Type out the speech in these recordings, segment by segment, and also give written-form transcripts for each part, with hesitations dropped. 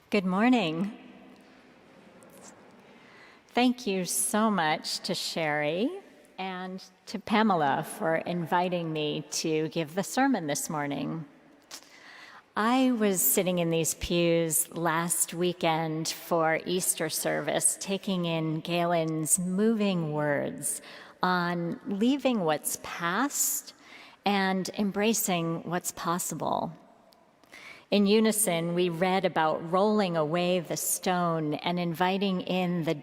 Good morning. Thank you so much to Sherry and to Pamela for inviting me to give the sermon this morning. I was sitting in these pews last weekend for Easter service, taking in Galen's moving words on leaving what's past and embracing what's possible. In unison, we read about rolling away the stone and inviting in the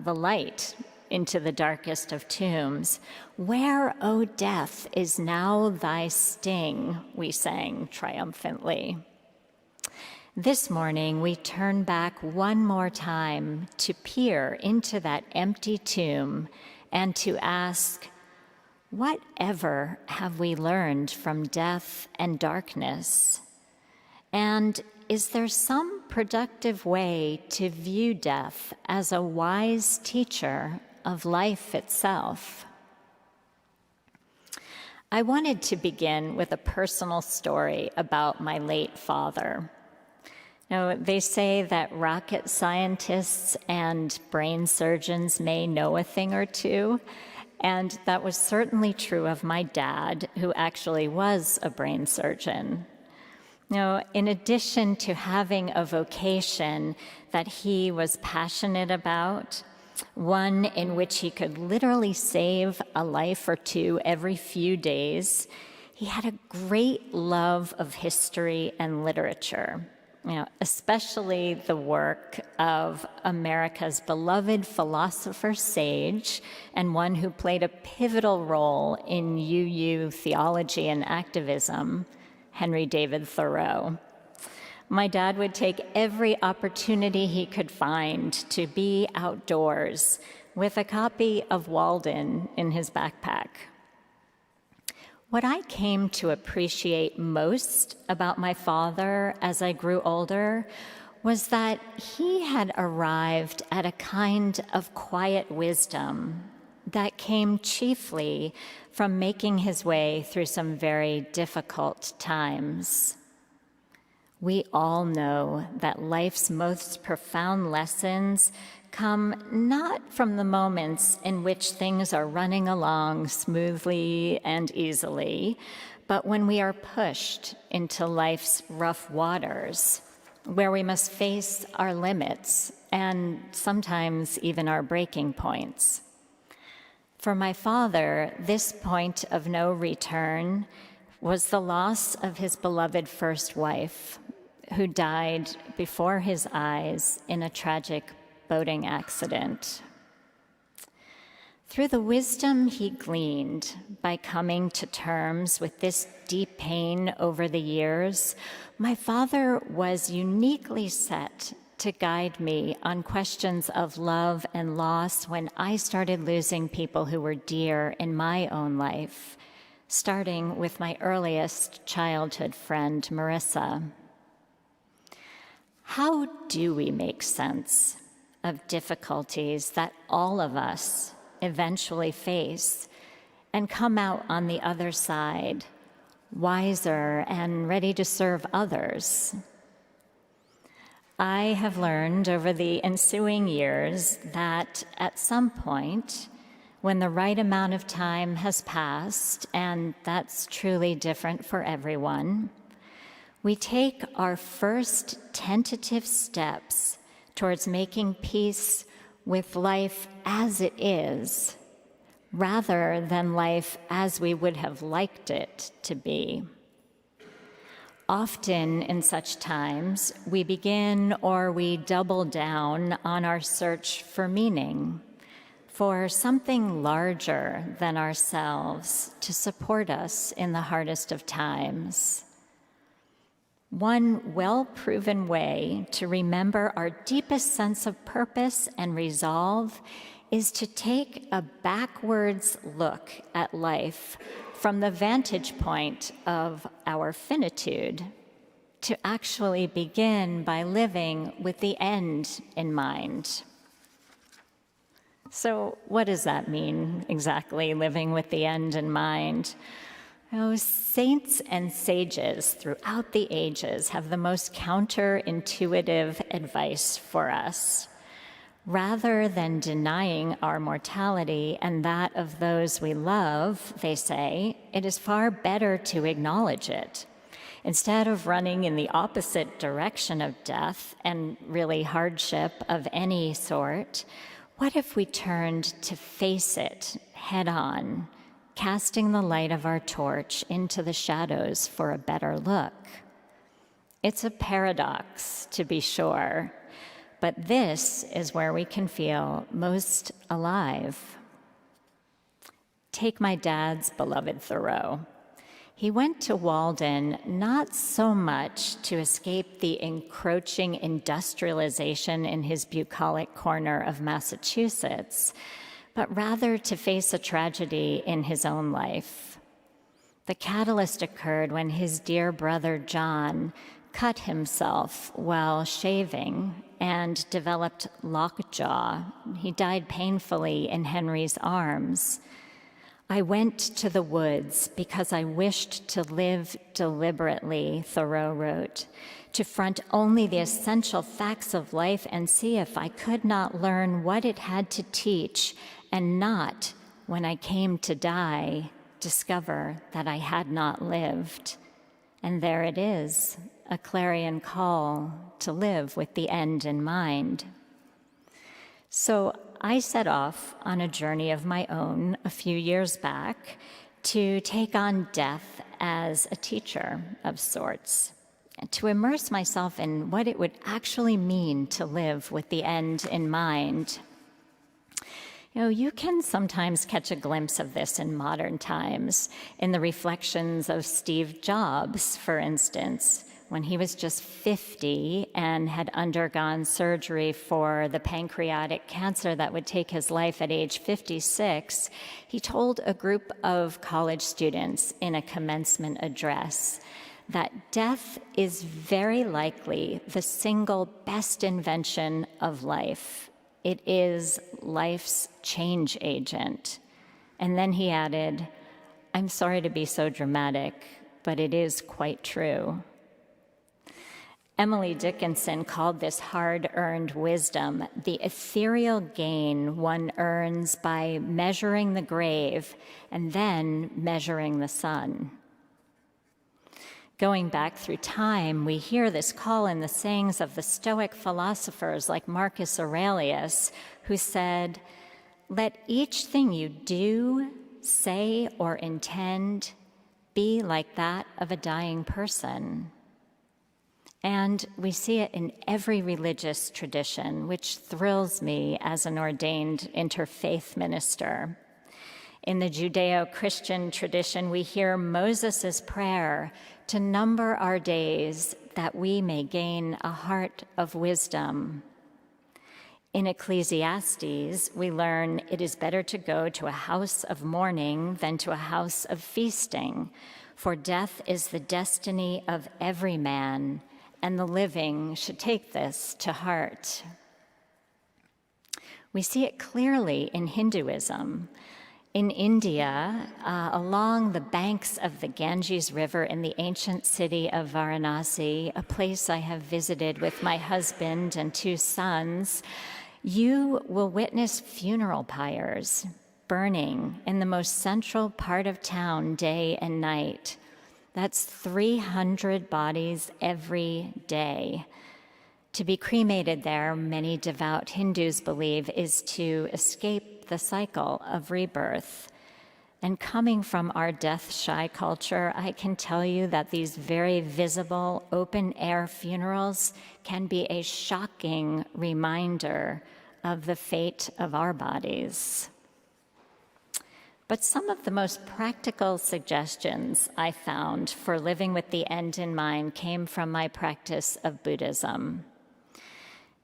light into the darkest of tombs. Where, O death, is now thy sting? We sang triumphantly. This morning, we turn back one more time to peer into that empty tomb and to ask, whatever have we learned from death and darkness? And is there some productive way to view death as a wise teacher of life itself? I wanted to begin with a personal story about my late father. Now, they say that rocket scientists and brain surgeons may know a thing or two, and that was certainly true of my dad, who actually was a brain surgeon. Now, in addition to having a vocation that he was passionate about, one in which he could literally save a life or two every few days, he had a great love of history and literature, especially the work of America's beloved philosopher sage and one who played a pivotal role in UU theology and activism, Henry David Thoreau. My dad would take every opportunity he could find to be outdoors with a copy of Walden in his backpack. What I came to appreciate most about my father as I grew older was that he had arrived at a kind of quiet wisdom that came chiefly from making his way through some very difficult times. We all know that life's most profound lessons come not from the moments in which things are running along smoothly and easily, but when we are pushed into life's rough waters, where we must face our limits and sometimes even our breaking points. For my father, this point of no return was the loss of his beloved first wife, who died before his eyes in a tragic boating accident. Through the wisdom he gleaned by coming to terms with this deep pain over the years, my father was uniquely set to guide me on questions of love and loss when I started losing people who were dear in my own life, starting with my earliest childhood friend, Marissa. How do we make sense of difficulties that all of us eventually face and come out on the other side, wiser and ready to serve others? I have learned over the ensuing years that at some point, when the right amount of time has passed, and that's truly different for everyone, we take our first tentative steps towards making peace with life as it is, rather than life as we would have liked it to be. Often in such times, we begin or we double down on our search for meaning, for something larger than ourselves to support us in the hardest of times. One well-proven way to remember our deepest sense of purpose and resolve is to take a backwards look at life from the vantage point of our finitude, to actually begin by living with the end in mind. So what does that mean exactly, living with the end in mind? Saints and sages throughout the ages have the most counterintuitive advice for us. Rather than denying our mortality and that of those we love, they say, it is far better to acknowledge it. Instead of running in the opposite direction of death and really hardship of any sort, what if we turned to face it head on, casting the light of our torch into the shadows for a better look? It's a paradox, to be sure, but this is where we can feel most alive. Take my dad's beloved Thoreau. He went to Walden not so much to escape the encroaching industrialization in his bucolic corner of Massachusetts, but rather to face a tragedy in his own life. The catalyst occurred when his dear brother John cut himself while shaving and developed lockjaw. He died painfully in Henry's arms. I went to the woods because I wished to live deliberately, Thoreau wrote, to front only the essential facts of life and see if I could not learn what it had to teach, and not, when I came to die, discover that I had not lived. And there it is, a clarion call to live with the end in mind. So I set off on a journey of my own a few years back to take on death as a teacher of sorts, and to immerse myself in what it would actually mean to live with the end in mind. You can sometimes catch a glimpse of this in modern times, in the reflections of Steve Jobs, for instance. When he was just 50 and had undergone surgery for the pancreatic cancer that would take his life at age 56, he told a group of college students in a commencement address that death is very likely the single best invention of life. It is life's change agent. And then he added, I'm sorry to be so dramatic, but it is quite true. Emily Dickinson called this hard-earned wisdom the ethereal gain one earns by measuring the grave and then measuring the sun. Going back through time, we hear this call in the sayings of the Stoic philosophers like Marcus Aurelius, who said, "Let each thing you do, say, or intend be like that of a dying person." And we see it in every religious tradition, which thrills me as an ordained interfaith minister. In the Judeo-Christian tradition, we hear Moses' prayer to number our days that we may gain a heart of wisdom. In Ecclesiastes, we learn it is better to go to a house of mourning than to a house of feasting, for death is the destiny of every man, and the living should take this to heart. We see it clearly in Hinduism. In India, along the banks of the Ganges River in the ancient city of Varanasi, a place I have visited with my husband and 2 sons, you will witness funeral pyres burning in the most central part of town day and night. That's 300 bodies every day. To be cremated there, many devout Hindus believe, is to escape the cycle of rebirth. And coming from our death-shy culture, I can tell you that these very visible, open-air funerals can be a shocking reminder of the fate of our bodies. But some of the most practical suggestions I found for living with the end in mind came from my practice of Buddhism.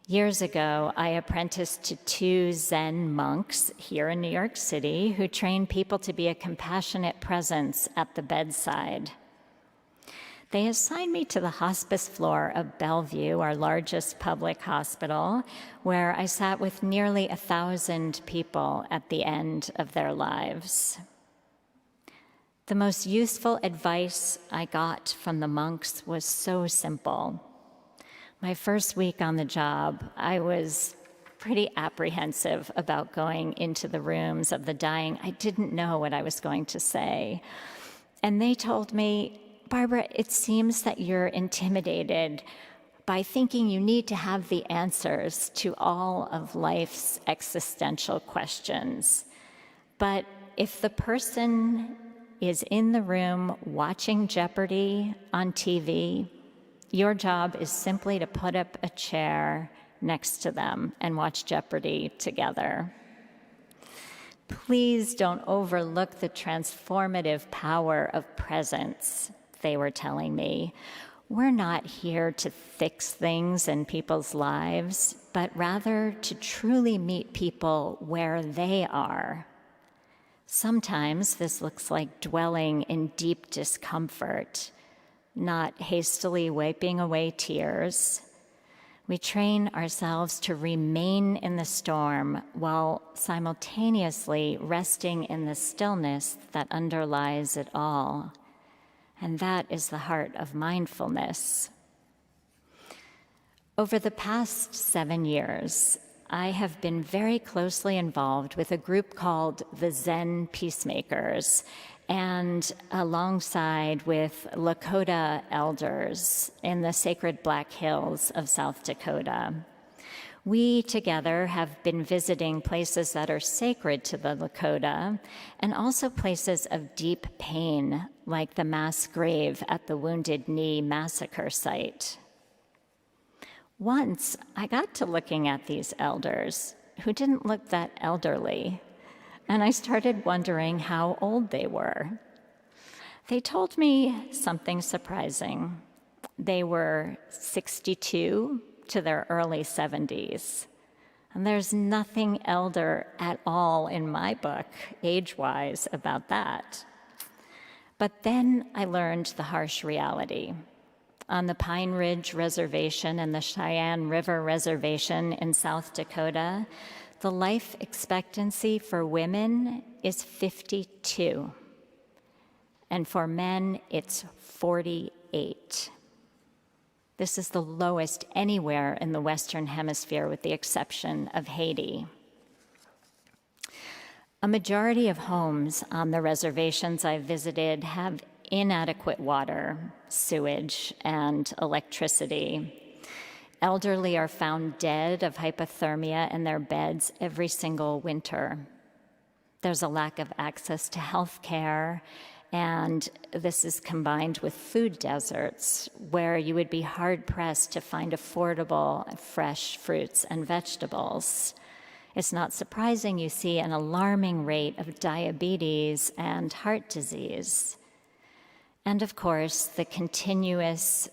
Years ago, I apprenticed to 2 Zen monks here in New York City who train people to be a compassionate presence at the bedside. They assigned me to the hospice floor of Bellevue, our largest public hospital, where I sat with nearly 1,000 people at the end of their lives. The most useful advice I got from the monks was so simple. My first week on the job, I was pretty apprehensive about going into the rooms of the dying. I didn't know what I was going to say. And they told me, Barbara, it seems that you're intimidated by thinking you need to have the answers to all of life's existential questions. But if the person is in the room watching Jeopardy on TV, your job is simply to put up a chair next to them and watch Jeopardy together. Please don't overlook the transformative power of presence, they were telling me. We're not here to fix things in people's lives, but rather to truly meet people where they are. Sometimes this looks like dwelling in deep discomfort, not hastily wiping away tears. We train ourselves to remain in the storm while simultaneously resting in the stillness that underlies it all. And that is the heart of mindfulness. Over the past 7 years, I have been very closely involved with a group called the Zen Peacemakers, and alongside with Lakota elders in the sacred Black Hills of South Dakota. We together have been visiting places that are sacred to the Lakota and also places of deep pain, like the mass grave at the Wounded Knee massacre site. Once, I got to looking at these elders who didn't look that elderly, and I started wondering how old they were. They told me something surprising. They were 62 to their early 70s. And there's nothing elder at all in my book, age-wise, about that. But then I learned the harsh reality. On the Pine Ridge Reservation and the Cheyenne River Reservation in South Dakota, the life expectancy for women is 52, and for men, it's 48. This is the lowest anywhere in the Western Hemisphere, with the exception of Haiti. A majority of homes on the reservations I've visited have inadequate water, sewage, and electricity. Elderly are found dead of hypothermia in their beds every single winter. There's a lack of access to health care, and this is combined with food deserts, where you would be hard-pressed to find affordable, fresh fruits and vegetables. It's not surprising you see an alarming rate of diabetes and heart disease. And of course, the continuous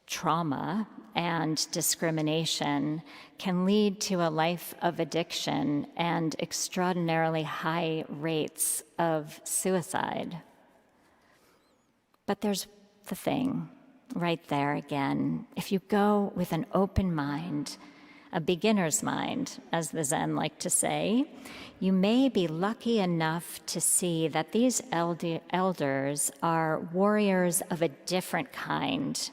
trauma and discrimination can lead to a life of addiction and extraordinarily high rates of suicide. But there's the thing right there again. If you go with an open mind, a beginner's mind, as the Zen like to say, you may be lucky enough to see that these elders are warriors of a different kind.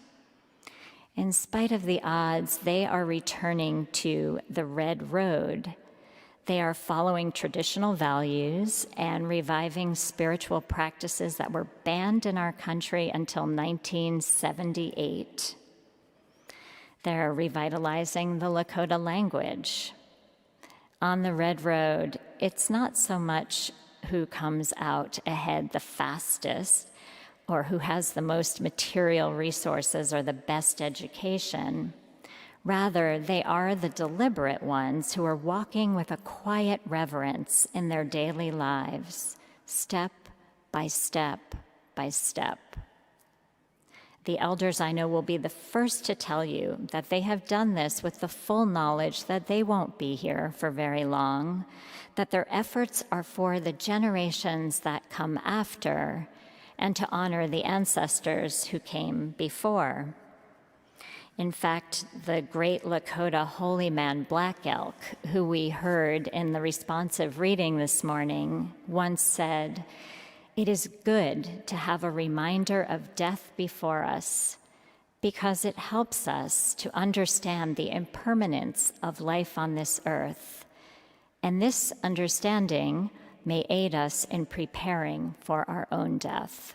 In spite of the odds, they are returning to the red road. They are following traditional values and reviving spiritual practices that were banned in our country until 1978. They're revitalizing the Lakota language. On the red road, it's not so much who comes out ahead the fastest, or who has the most material resources or the best education. Rather, they are the deliberate ones who are walking with a quiet reverence in their daily lives, step by step by step. The elders I know will be the first to tell you that they have done this with the full knowledge that they won't be here for very long, that their efforts are for the generations that come after, and to honor the ancestors who came before. In fact, the great Lakota holy man Black Elk, who we heard in the responsive reading this morning, once said, It is good to have a reminder of death before us because it helps us to understand the impermanence of life on this earth. And this understanding may aid us in preparing for our own death.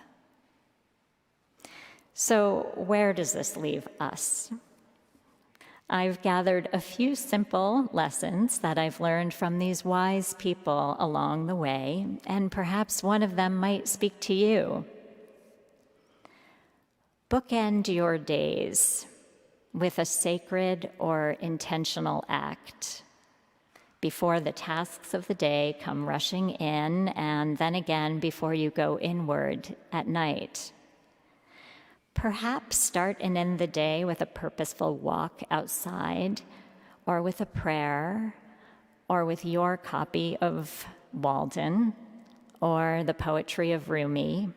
So, where does this leave us? I've gathered a few simple lessons that I've learned from these wise people along the way, and perhaps one of them might speak to you. Bookend your days with a sacred or intentional act before the tasks of the day come rushing in, and then again before you go inward at night. Perhaps start and end the day with a purposeful walk outside, or with a prayer, or with your copy of Walden, or the poetry of Rumi.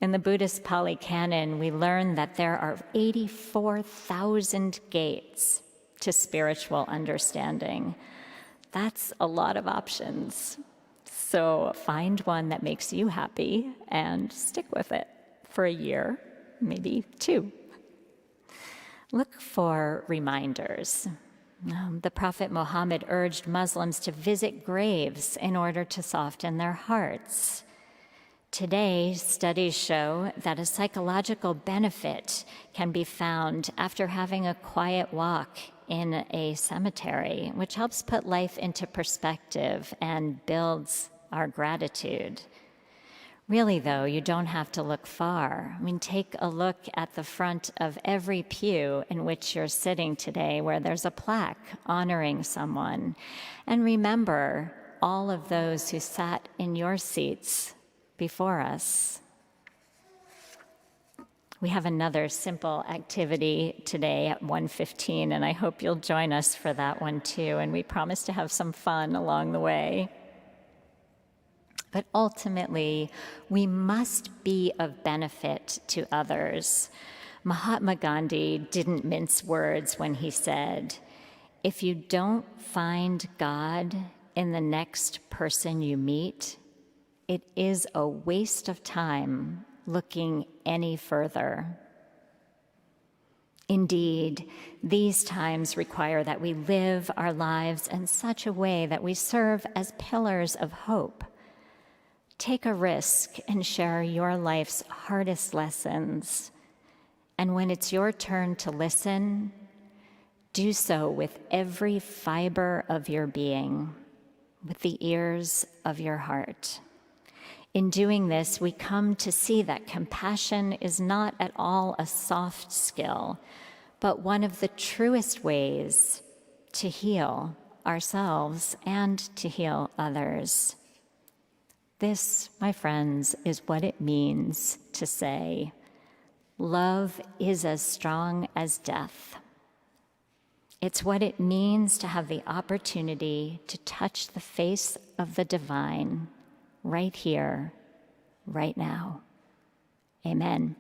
In the Buddhist Pali Canon, we learn that there are 84,000 gates to spiritual understanding. That's a lot of options. So find one that makes you happy and stick with it for a year, maybe 2. Look for reminders. The Prophet Muhammad urged Muslims to visit graves in order to soften their hearts. Today, studies show that a psychological benefit can be found after having a quiet walk in a cemetery, which helps put life into perspective and builds our gratitude. Really, though, you don't have to look far. I mean, take a look at the front of every pew in which you're sitting today, where there's a plaque honoring someone. And remember all of those who sat in your seats before us. We have another simple activity today at 1:15, and I hope you'll join us for that one too, and we promise to have some fun along the way. But ultimately, we must be of benefit to others. Mahatma Gandhi didn't mince words when he said, "If you don't find God in the next person you meet, it is a waste of time looking any further." Indeed, these times require that we live our lives in such a way that we serve as pillars of hope. Take a risk and share your life's hardest lessons. And when it's your turn to listen, do so with every fiber of your being, with the ears of your heart. In doing this, we come to see that compassion is not at all a soft skill, but one of the truest ways to heal ourselves and to heal others. This, my friends, is what it means to say, love is as strong as death. It's what it means to have the opportunity to touch the face of the divine right here, right now. Amen.